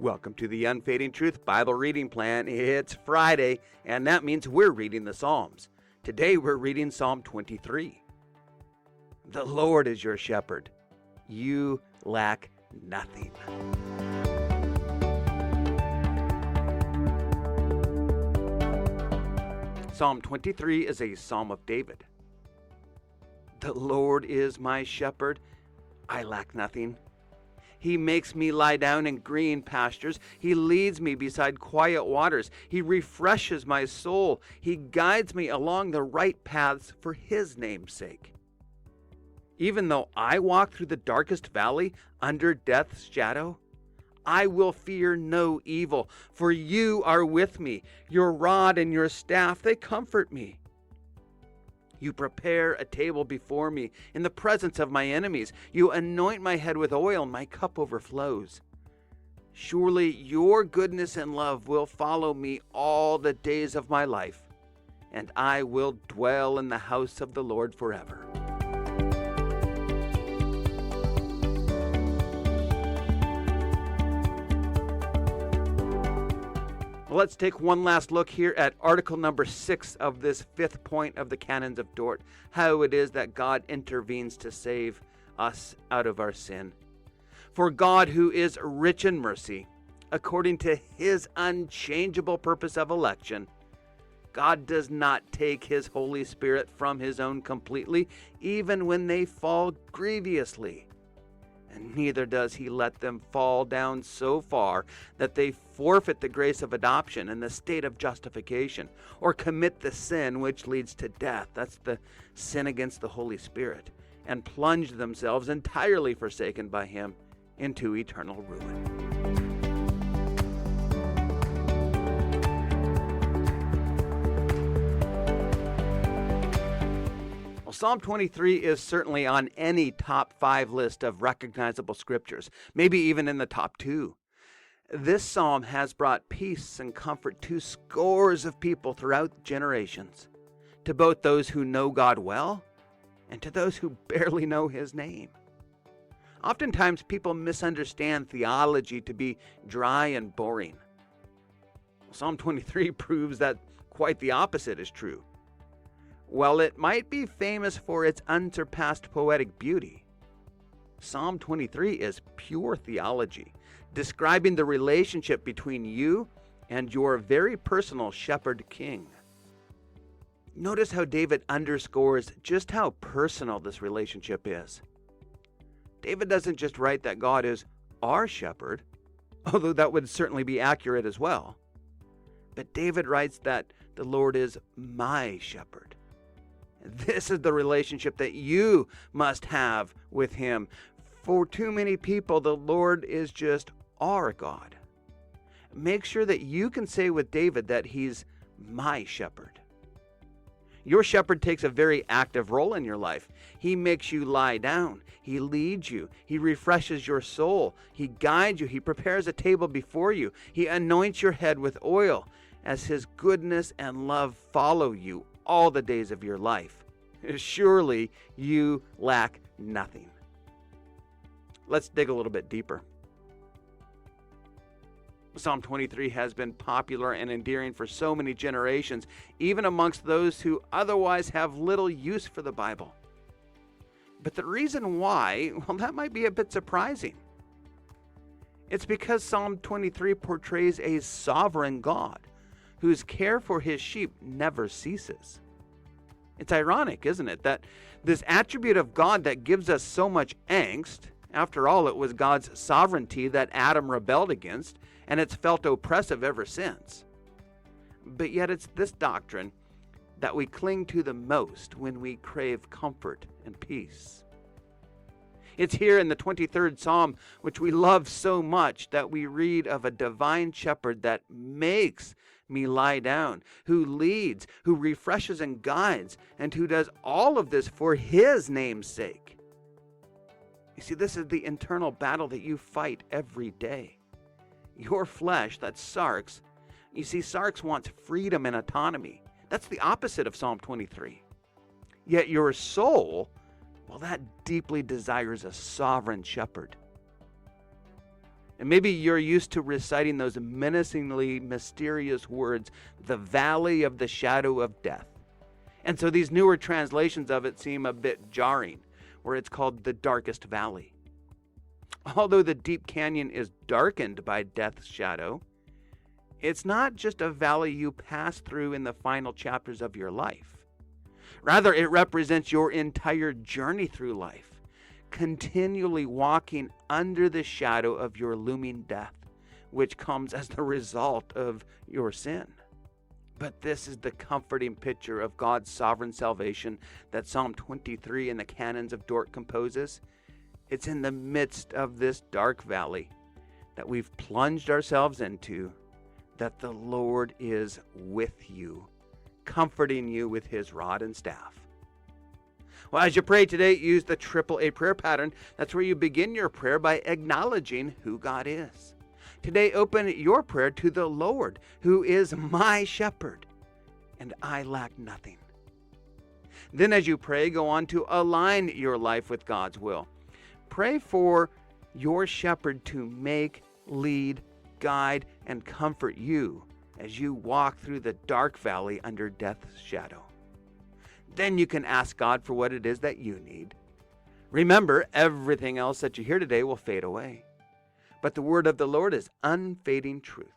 Welcome to the Unfading Truth Bible Reading Plan. It's Friday, and that means we're reading the Psalms. Today we're reading Psalm 23. The Lord is your shepherd. You lack nothing. Psalm 23 is a psalm of David. The Lord is my shepherd. I lack nothing. He makes me lie down in green pastures. He leads me beside quiet waters. He refreshes my soul. He guides me along the right paths for His name's sake. Even though I walk through the darkest valley under death's shadow, I will fear no evil, for You are with me. Your rod and your staff, they comfort me. You prepare a table before me in the presence of my enemies. You anoint my head with oil, and my cup overflows. Surely Your goodness and love will follow me all the days of my life, and I will dwell in the house of the Lord forever. Let's take one last look here at article number 6 of this fifth point of the Canons of Dort, how it is that God intervenes to save us out of our sin. For God, who is rich in mercy, according to His unchangeable purpose of election, God does not take His Holy Spirit from His own completely, even when they fall grievously. And neither does He let them fall down so far that they forfeit the grace of adoption and the state of justification, or commit the sin which leads to death. That's the sin against the Holy Spirit, and plunge themselves, entirely forsaken by Him, into eternal ruin. Well, Psalm 23 is certainly on any top 5 list of recognizable scriptures, maybe even in the top 2. This psalm has brought peace and comfort to scores of people throughout generations, to both those who know God well and to those who barely know His name. Oftentimes, people misunderstand theology to be dry and boring. Psalm 23 proves that quite the opposite is true. While it might be famous for its unsurpassed poetic beauty, Psalm 23 is pure theology, describing the relationship between you and your very personal shepherd king. Notice how David underscores just how personal this relationship is. David doesn't just write that God is our shepherd, although that would certainly be accurate as well. But David writes that the Lord is my shepherd. This is the relationship that you must have with Him. For too many people, the Lord is just our God. Make sure that you can say with David that He's my shepherd. Your shepherd takes a very active role in your life. He makes you lie down. He leads you. He refreshes your soul. He guides you. He prepares a table before you. He anoints your head with oil as His goodness and love follow you all the days of your life. Surely you lack nothing. Let's dig a little bit deeper. Psalm 23 has been popular and endearing for so many generations, even amongst those who otherwise have little use for the Bible. But the reason why, well, that might be a bit surprising. It's because Psalm 23 portrays a sovereign God whose care for His sheep never ceases. It's ironic, isn't it, that this attribute of God that gives us so much angst, after all, it was God's sovereignty that Adam rebelled against, and it's felt oppressive ever since. But yet it's this doctrine that we cling to the most when we crave comfort and peace. It's here in the 23rd Psalm, which we love so much, that we read of a divine shepherd that makes me lie down, who leads, who refreshes and guides, and who does all of this for His name's sake. You see, this is the internal battle that you fight every day. Your flesh, that's sarx. You see, sarx wants freedom and autonomy. That's the opposite of Psalm 23. Yet your soul, well, that deeply desires a sovereign shepherd. And maybe you're used to reciting those menacingly mysterious words, the valley of the shadow of death. And so these newer translations of it seem a bit jarring, where it's called the darkest valley. Although the deep canyon is darkened by death's shadow, it's not just a valley you pass through in the final chapters of your life. Rather, it represents your entire journey through life, continually walking under the shadow of your looming death, which comes as the result of your sin. But this is the comforting picture of God's sovereign salvation that Psalm 23 and the canons of Dort composes. It's in the midst of this dark valley that we've plunged ourselves into that the Lord is with you, comforting you with his rod and staff. Well, as you pray today, use the AAA prayer pattern. That's where you begin your prayer by acknowledging who God is. Today, open your prayer to the Lord, who is my shepherd, and I lack nothing. Then as you pray, go on to align your life with God's will. Pray for your shepherd to make, lead, guide, and comfort you as you walk through the dark valley under death's shadow. Then you can ask God for what it is that you need. Remember, everything else that you hear today will fade away. But the word of the Lord is unfading truth.